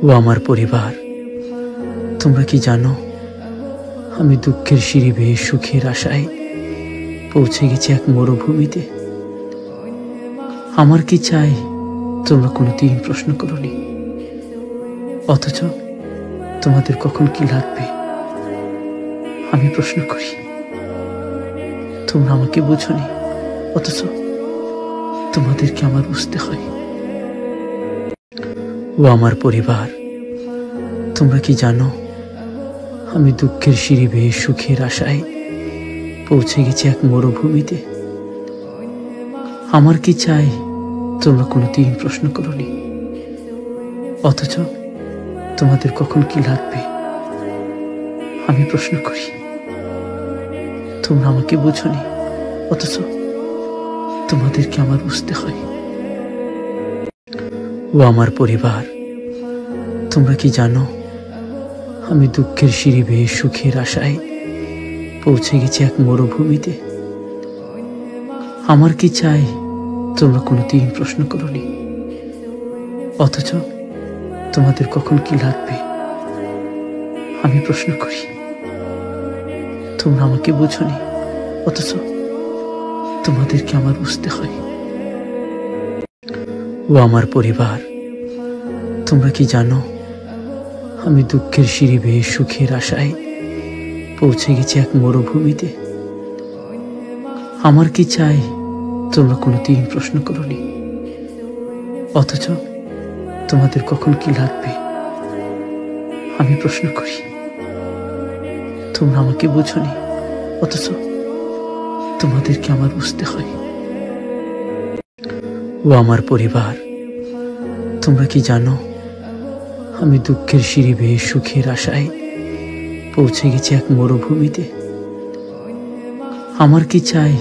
ও আমার পরিবার, তোমরা কি জানো আমি দুঃখের সিঁড়ি বেয়ে সুখের আশায় পৌঁছে গেছি এক মরুভূমিতে। আমার কি চাই তোমরা কোনোদিন প্রশ্ন করোনি, অথচ তোমাদের কখন কি লাগবে আমি প্রশ্ন করি। তোমরা আমাকে বুঝোনি, অথচ তোমাদেরকে আমার বুঝতে হয়। ও আমার পরিবার, তোমরা কি জানো আমি দুঃখের সিঁড়ি বেয়ে সুখের আশায় পৌঁছে গেছি এক মরুভূমিতে। আমার কি চাই তোমরা কোনোদিন প্রশ্ন করোনি, অথচ তোমাদের কখন কি লাগবে আমি প্রশ্ন করি। তোমরা আমাকে বুঝোনি, অথচ তোমাদেরকে আমার বুঝতে হয়। ও আমার পরিবার, তোমরা কি জানো আমি দুঃখের সিঁড়ি বেয়ে সুখের আশায় পৌঁছে গেছি এক মরুভূমিতে। আমার কি চাই তোমরা কোনোদিন প্রশ্ন করোনি, অথচ তোমাদের কখন কি লাগবে আমি প্রশ্ন করি। তোমরা আমাকে বুঝোনি, অথচ তোমাদেরকে আমার বুঝতে হয়। ও আমার পরিবার, তোমরা কি জানো আমি দুঃখের সিঁড়ি বেয়ে সুখের আশায় পৌঁছে গেছি এক মরুভূমিতে। আমার কি চাই তোমরা কোনোদিন প্রশ্ন করোনি, অথচ তোমাদের কখন কি লাগবে আমি প্রশ্ন করি। তোমরা আমাকে বুঝোনি, অথচ তোমাদেরকে আমার বুঝতে হয়। ও আমার পরিবার, তোমরা কি জানো আমি দুঃখের সিঁড়ি বেয়ে সুখের আশায় পৌঁছে গেছি এক মরুভূমিতে। আমার কি চাই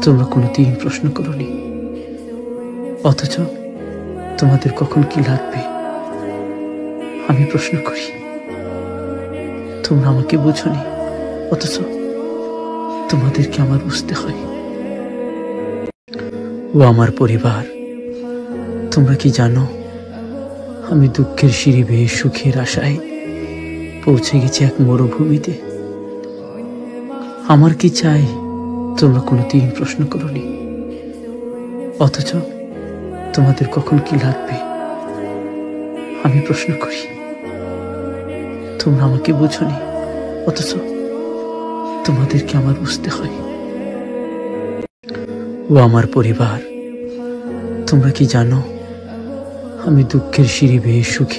তোমরা কোনোদিন প্রশ্ন করোনি, অথচ তোমাদের কখন কি লাগবে আমি প্রশ্ন করি। তোমরা আমাকে বুঝোনি, অথচ তোমাদেরকে আমার বুঝতে হয়। ও আমার পরিবার, তোমরা কি জানো আমি দুঃখের সিঁড়ি বেয়ে সুখের আশায় পৌঁছে গেছি এক মরুভূমিতে। আমার কি চাই তোমরা কোনোদিন প্রশ্ন করোনি, অথচ তোমাদের কখন কি লাগবে আমি প্রশ্ন করি। তোমরা আমাকে বুঝোনি, অথচ তোমাদেরকে আমার বুঝতে হয়। ও আমার পরিবার, তোমরা কি জানো আমি দুঃখের সিঁড়ি বেয়ে সুখে